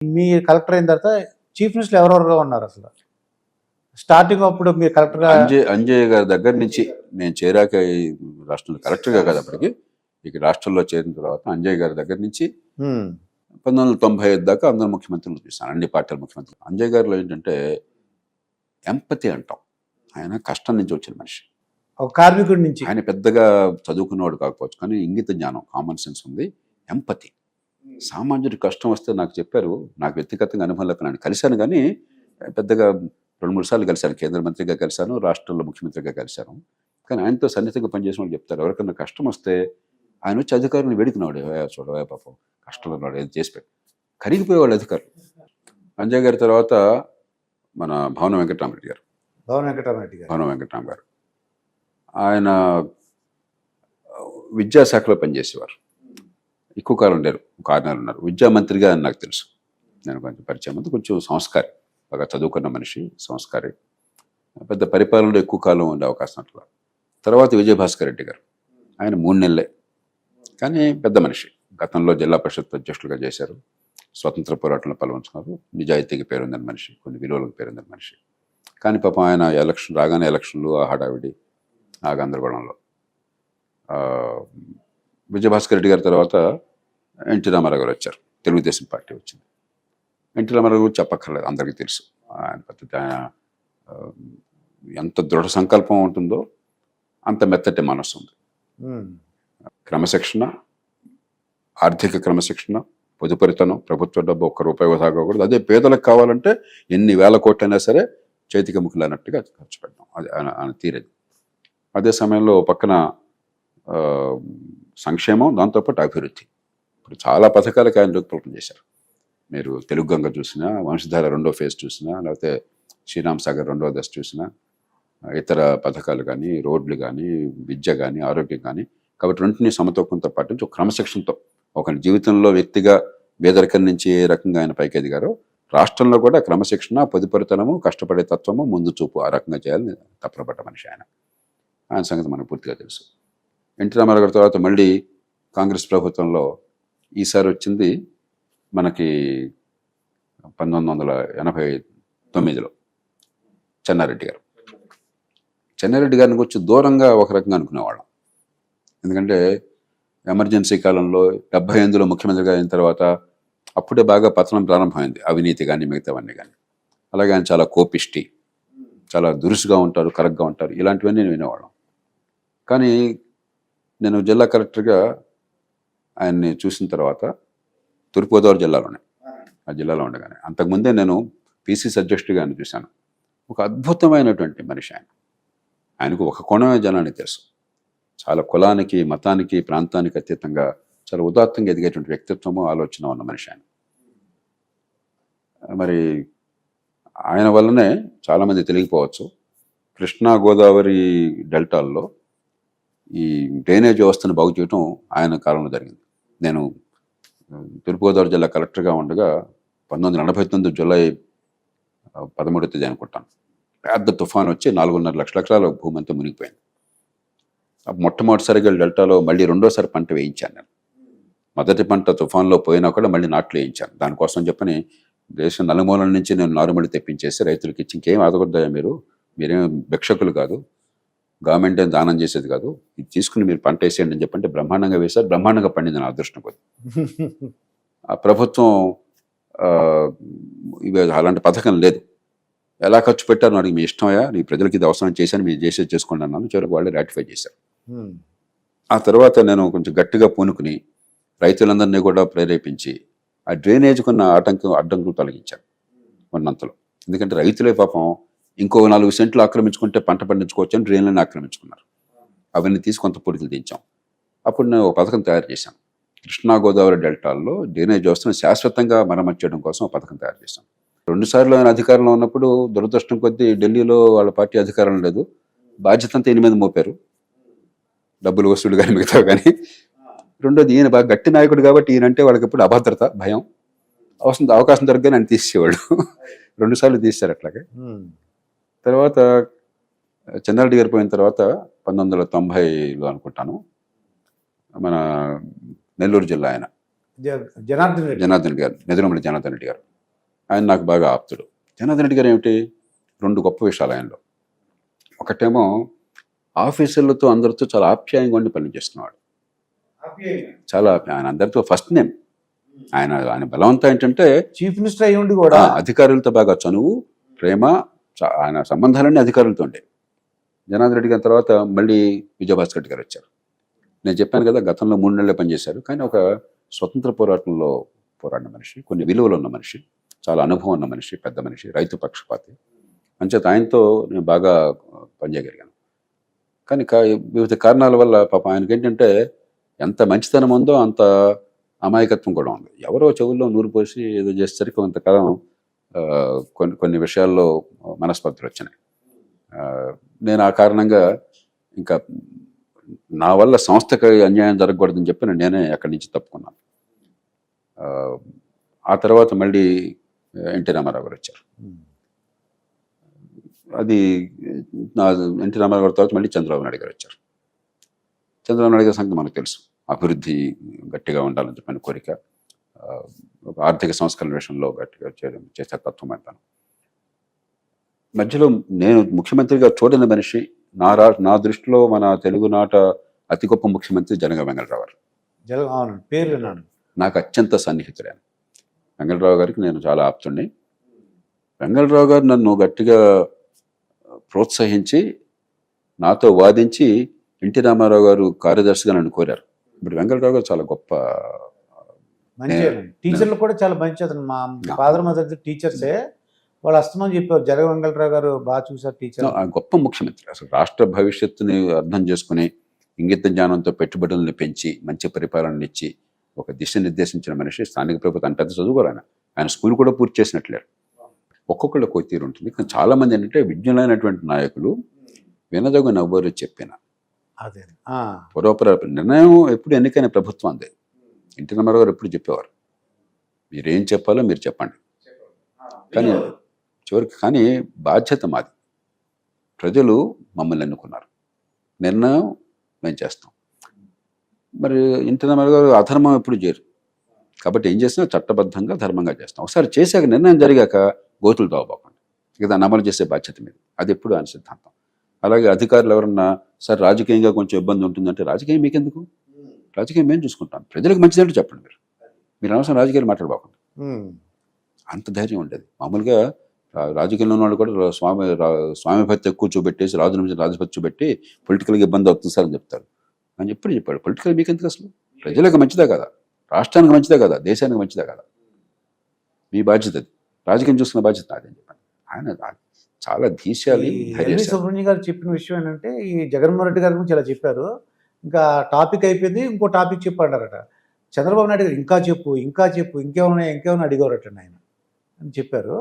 మీ collector అయిన తర్వాత chief minister ఎవరెవరుగా ఉన్నారు అసలు? స్టార్టింగ్ అప్పుడు మీరు కలెక్టర్గా అంజయ్య గారి దగ్గర నుంచి నేను చేరాక ఈ రాష్ట్రంలో కలెక్టర్గా కదా అప్పటికి ఇక రాష్ట్రంలో చేరిన తర్వాత అంజయ్య గారి దగ్గర నుంచి 1995 దాకా అందరు ముఖ్యమంత్రులు చూశాను, అన్ని పార్టీల ముఖ్యమంత్రులు. అంజయ్య గారిలో ఏంటంటే ఎంపతి అంటాం, ఆయన కష్టం నుంచి వచ్చిన మనిషి, ఒక కార్మికుడి నుంచి. ఆయన పెద్దగా చదువుకున్నవాడు కాకపోవచ్చు కానీ ఇంగిత జ్ఞానం, కామన్ సెన్స్ ఉంది, ఎంపతి. సామాన్యుడి కష్టం వస్తే నాకు చెప్పారు, నాకు వ్యక్తిగతంగా అనుభవం లేక నేను కలిశాను కానీ పెద్దగా 2-3 సార్లు కలిశాను, కేంద్ర మంత్రిగా కలిశాను, రాష్ట్రంలో ముఖ్యమంత్రిగా కలిశాను. కానీ ఆయనతో సన్నిహితంగా పనిచేసిన వాళ్ళు చెప్తారు, ఎవరికన్నా కష్టం వస్తే ఆయన వచ్చి అధికారులను వేడుకున్నాడు, చూడవే పాపం కష్టంలో ఉన్నాడు, ఏది చేసి పెట్టి కరిగిపోయేవాళ్ళు అధికారులు. అంజయ్ గారి తర్వాత మన భవన వెంకటరామరెడ్డి గారు, భవన వెంకటరామ గారు, ఆయన విద్యాశాఖలో పనిచేసేవారు, ఎక్కువ కాలం లేరు, ఒక 6 నెలలు ఉన్నారు. విద్యామంత్రిగా నాకు తెలుసు, నేను కొంచెం పరిచయం ఉంది, కొంచెం సంస్కారి, బాగా చదువుకున్న మనిషి, సంస్కారి, పెద్ద పరిపాలనలో ఎక్కువ కాలం ఉండే అవకాశం అట్లా. తర్వాత విజయభాస్కర్ రెడ్డి గారు, ఆయన 3 నెలలే కానీ పెద్ద మనిషి, గతంలో జిల్లా పరిషత్ అధ్యక్షులుగా చేశారు, స్వతంత్ర పోరాటంలో పాల్గొంటున్నారు, నిజాయితీకి పేరుందని మనిషి, కొన్ని విలువలకు పేరుందని మనిషి. కానీ పాపం ఆయన ఎలక్షన్ రాగానే ఎలక్షన్లు, ఆ హడావిడి, ఆ గందరగోళంలో విజయభాస్కర్ రెడ్డి గారి తర్వాత ఎన్టీ రామారావు గారు వచ్చారు, తెలుగుదేశం పార్టీ వచ్చింది. ఎన్టీ రామారావు గారు చెప్పక్కర్లేదు, అందరికీ తెలుసు ఆయన పద్ధతి, ఆయన ఎంత దృఢ సంకల్పం ఉంటుందో అంత మెత్తటి మనస్సు ఉంది. క్రమశిక్షణ, ఆర్థిక క్రమశిక్షణ, పొదుపరితనం, ప్రభుత్వ డబ్బు ₹1 వృధా కాకూడదు, అదే పేదలకు కావాలంటే ఎన్ని వేల కోట్లైనా సరే చేతికి ముక్కులు అన్నట్టుగా ఖర్చు పెట్టడం, అది ఆయన తీరేది. అదే సమయంలో పక్కన సంక్షేమం, దాంతోపాటు అభివృద్ధి. ఇప్పుడు చాలా పథకాలకు ఆయన రూపకల్పన చేశారు. మీరు తెలుగు గంగ చూసినా, వంశధార 2వ ఫేజ్ చూసినా, లేకపోతే శ్రీరామ్ సాగర్ 2వ దశ చూసినా, ఇతర పథకాలు కానీ, రోడ్లు కానీ, విద్య కానీ, ఆరోగ్యం కానీ, కాబట్టి రెంటిని సమతూకంతో పాటించి ఒక క్రమశిక్షణతో ఒక జీవితంలో వ్యక్తిగా పేదరికం నుంచి ఏ రకంగా ఆయన పైకి ఎదిగారో రాష్ట్రంలో కూడా క్రమశిక్షణ, పొదుపరితనము, కష్టపడే తత్వము, ముందు చూపు ఆ రకంగా చేయాలని తప్పనపడ్డ మనిషి ఆయన. ఆయన సంగతి మనకు పూర్తిగా తెలుసు. ఎన్టీ రామారావు గారి తర్వాత మళ్ళీ కాంగ్రెస్ ప్రభుత్వంలో ఈసారి వచ్చింది మనకి 1989లో చెన్నారెడ్డి గారు. చెన్నారెడ్డి గారిని గురించి దూరంగా ఒక రకంగా అనుకునేవాళ్ళం, ఎందుకంటే ఎమర్జెన్సీ కాలంలో 78లో ముఖ్యమంత్రిగా అయిన తర్వాత అప్పుడే బాగా పతనం ప్రారంభమైంది, అవినీతి కానీ మిగతావన్నీ కానీ. అలాగే ఆయన చాలా కోపిష్టి, చాలా దురుసుగా ఉంటారు, కరెక్ట్గా ఉంటారు, ఇలాంటివన్నీ వినేవాళ్ళం. కానీ నేను జిల్లా కలెక్టర్గా ఆయన్ని చూసిన తర్వాత తూర్పుగోదావరి జిల్లాలోనే, ఆ జిల్లాలో ఉండగానే, అంతకుముందే నేను పిసిసి అధ్యక్షుడిగా ఆయన చూశాను. ఒక అద్భుతమైనటువంటి మనిషి ఆయన. ఆయనకు ఒక కోణమే జనానికి తెలుసు, చాలా కులానికి, మతానికి, ప్రాంతానికి అతీతంగా చాలా ఉదాత్తంగా ఎదిగేటువంటి వ్యక్తిత్వము, ఆలోచన ఉన్న మనిషి ఆయన. మరి ఆయన వల్లనే చాలామంది తెలియకపోవచ్చు, కృష్ణా గోదావరి డెల్టాల్లో ఈ డ్రైనేజ్ వ్యవస్థను బాగు చేయడం ఆయన కాలంలో జరిగింది. నేను తూర్పుగోదావరి జిల్లా కలెక్టర్గా ఉండగా 1989 జూలై 13వ తేదీ అనుకుంటాను, పెద్ద తుఫాన్ వచ్చి 4.5 లక్షల ఎకరాల భూమి అంతా మునిగిపోయింది. మొట్టమొదటిసారిగా డెల్టాలో మళ్ళీ 2వ పంట వేయించాను నేను. మొదటి పంట తుఫాన్లో పోయినా కూడా మళ్ళీ నాట్లు వేయించాను. దానికోసం చెప్పని దేశం నలుమూలల నుంచి నేను నారుమడి తెప్పించేసి రైతులకి ఇచ్చి, ఇంకేం ఆదగొద్దాయా మీరేం భిక్షకులు కాదు, గవర్నమెంట్ ఏం దానం చేసేది కాదు, ఇది తీసుకుని మీరు పంట వేసేయండి అని చెప్పంటే బ్రహ్మాండంగా వేశారు, బ్రహ్మాండంగా పండింది నా అదృష్టం కొద్ది. ఆ ప్రభుత్వం ఇవి అలాంటి పథకం లేదు, ఎలా ఖర్చు పెట్టారు అడిగి, మీ ఇష్టమయ్యా, నీ ప్రజలకి ఇది అవసరం చేశాను, మీరు చేసేది చేసుకోండి అన్నాను. చివరికి వాళ్ళే రాటిఫై చేశారు. ఆ తర్వాత నేను కొంచెం గట్టిగా పూనుకుని రైతులందరినీ కూడా ప్రేరేపించి ఆ డ్రైనేజ్కున్న అడ్డంకులు తొలగించాను ఉన్నంతలో. ఎందుకంటే రైతులే పాపం ఇంకో 4 సెంట్లు ఆక్రమించుకుంటే పంట పండించుకోవచ్చు అని డ్రైన్లను ఆక్రమించుకున్నారు. అవన్నీ తీసి కొంత పొడికలు దించాం. అప్పుడు నేను ఒక పథకం తయారు చేశాను, కృష్ణా గోదావరి డెల్టాల్లో డ్రైనేజ్ వ్యవస్థను శాశ్వతంగా మరమ్మతు చేయడం కోసం ఒక పథకం తయారు చేశాం. 2 సార్లు ఆయన అధికారంలో ఉన్నప్పుడు దురదృష్టం కొద్దీ ఢిల్లీలో వాళ్ళ పార్టీ అధికారం లేదు, బాధ్యత అంతా 8 మంది మోపారు, డబ్బులు వసూలు కానీ మిగతా కానీ. రెండోది, ఈయన బాగా గట్టి నాయకుడు కాబట్టి ఈయనంటే వాళ్ళకి ఎప్పుడు అభద్రత, భయం, అవకాశం దొరకగానే ఆయన తీసేవాడు. 2 సార్లు తీశారు అట్లాగే. తర్వాత చెన్నారెడ్డి గారు పోయిన తర్వాత 1990లో అనుకుంటాను, మన నెల్లూరు జిల్లా ఆయన జనార్దన్ రెడ్డి గారు, నిజరమల్లి జనార్దన్ రెడ్డి గారు ఆయన నాకు బాగా ఆప్తుడు. జనార్దన్ రెడ్డి గారు ఏమిటి, 2 గొప్ప విషయాలు ఆయనలో. ఒకటేమో ఆఫీసర్లతో అందరితో చాలా ఆప్యాయంగా ఉండి పని చేస్తున్నవాడు. చాలా ఆయన అందరితో ఫస్ట్ నేమ్. ఆయన బలవంతం ఏంటంటే చీఫ్ మినిస్టర్ అయ్యి ఉండి కూడా అధికారులతో బాగా చనువు, ప్రేమ, ఆయన సంబంధాలన్నీ అధికారులతో ఉండే. జనార్దన్ రెడ్డి గారి తర్వాత మళ్ళీ విజయభాస్కర్ రెడ్డి గారు వచ్చారు. నేను చెప్పాను కదా, గతంలో 3 నెలలే పనిచేశారు, కానీ ఒక స్వతంత్ర పోరాటంలో పోరాడిన మనిషి, కొన్ని విలువలు ఉన్న మనిషి, చాలా అనుభవం ఉన్న మనిషి, పెద్ద మనిషి, రైతు పక్షపాతి. అంచేత ఆయనతో నేను బాగా పనిచేయగలిగాను. కానీ వివిధ కారణాల వల్ల పాప ఆయనకి ఏంటంటే ఎంత మంచితనం ఉందో అంత అమాయకత్వం కూడా ఉంది. ఎవరో చెవుల్లో నూరు పోసి ఏదో చేసేసరికి కొంతకాలం కొన్ని విషయాల్లో మనస్పర్ధలు వచ్చినాయి. నేను ఆ కారణంగా ఇంకా నా వల్ల సంస్థకి అన్యాయం జరగకూడదని చెప్పి నేనే అక్కడి నుంచి తప్పుకున్నాను. ఆ తర్వాత మళ్ళీ ఎన్టీ రామారావు గారు వచ్చారు. అది నా ఎన్టీ రామారావు గారి తర్వాత మళ్ళీ చంద్రబాబు నాయుడు గారు వచ్చారు. చంద్రబాబు నాయుడు గారి సంగతి మనకు తెలుసు. అభివృద్ధి గట్టిగా ఉండాలని చెప్పిన కోరిక, ఆర్థిక సంస్కరణ విషయంలో గట్టిగా చేసే తత్వం అంటాను. మధ్యలో నేను ముఖ్యమంత్రిగా చూడని మనిషి, నా దృష్టిలో మన తెలుగునాట అతి గొప్ప ముఖ్యమంత్రి జనగా వెంగళరావు గారు. అవునండి, పేరు విన్నాను. నాకు అత్యంత సన్నిహితుడైన వెంగళరావు గారికి నేను చాలా ఆప్తుడిని. వెంగళరావు గారు నన్ను గట్టిగా ప్రోత్సహించి నాతో వాదించి ఎన్టీ రామారావు గారు కార్యదర్శిగా నన్ను కోరారు. ఇప్పుడు వెంగళరావు గారు చాలా గొప్ప మంచి టీచర్లు కూడా చాలా మంచి అతను. మా ఫాదర్ మదర్ టీచర్సే, వాళ్ళు అస్తమని చెప్పారు, జగ వెంగళరావు గారు బాగా చూసారు టీచర్. గొప్ప ముఖ్యమంత్రి. అసలు రాష్ట్ర భవిష్యత్తుని అర్థం చేసుకుని ఇంగిత జ్ఞానంతో పెట్టుబడులను పెంచి మంచి పరిపాలన ఇచ్చి ఒక దిశ నిర్దేశించిన మనిషి. స్థానిక ప్రభుత్వం పెద్ద చదువుకోరు ఆయన స్కూల్ కూడా పూర్తి చేసినట్లేరు. ఒక్కొక్కళ్ళు ఒక తీరు ఉంటుంది. కానీ చాలామంది ఏంటంటే విజ్ఞులైనటువంటి నాయకులు వినదగు నవ్వరు చెప్పిన అదే పూర్వపర నిర్ణయం ఎప్పుడు ఎన్నికైన ప్రభుత్వం అందే. ఎన్టీ రామారావు గారు ఎప్పుడు చెప్పేవారు, మీరేం చెప్పాలో మీరు చెప్పండి, కానీ చివరికి కానీ బాధ్యత మాది. ప్రజలు మమ్మల్ని ఎన్నుకున్నారు, నిర్ణయం మేము చేస్తాం. మరి ఎన్టీ రామారావు గారు అధర్మం ఎప్పుడు చేయరు. కాబట్టి ఏం చేసినా చట్టబద్ధంగా ధర్మంగా చేస్తాం. ఒకసారి చేశాక నిర్ణయం జరిగాక గోతులు తవ్వబోకండి, ఇక దాన్ని అమలు చేసే బాధ్యత మీద. అది ఎప్పుడు ఆయన సిద్ధాంతం. అలాగే అధికారులు ఎవరన్నా సార్ రాజకీయంగా కొంచెం ఇబ్బంది ఉంటుందంటే, రాజకీయం మీకెందుకు, రాజకీయం మేము చూసుకుంటాం, ప్రజలకు మంచిదంటే చెప్పండి, మీరు అనవసరం రాజకీయాలు మాట్లాడబోకండి. అంత ధైర్యం ఉండేది. మామూలుగా రాజకీయంలో ఉన్న వాళ్ళు కూడా స్వామి భక్తి ఎక్కువ చూపెట్టేసి రాజభక్తి చూపెట్టి పొలిటికల్గా ఇబ్బంది అవుతుంది సార్ అని చెప్తారు. అని ఎప్పుడు చెప్పాడు, పొలిటికల్ మీకెందుకు, అసలు ప్రజలకు మంచిదే కదా, రాష్ట్రానికి మంచిదే కదా, దేశానికి మంచిదే కదా, మీ బాధ్యత అది, రాజకీయం చూసుకున్న బాధ్యత నాదని చెప్పాను. ఆయన చాలా ధీశాలి. సుబ్రహ్మణ్యం గారు చెప్పిన విషయం ఏంటంటే, ఈ జగన్మోహన్ రెడ్డి గారి గురించి ఇలా చెప్పారు, ఇంకా టాపిక్ అయిపోయింది, ఇంకో టాపిక్ చెప్పారట. చంద్రబాబు నాయుడు గారు ఇంకా చెప్పు ఇంకేమైనా అడిగారట ఆయన అని చెప్పారు.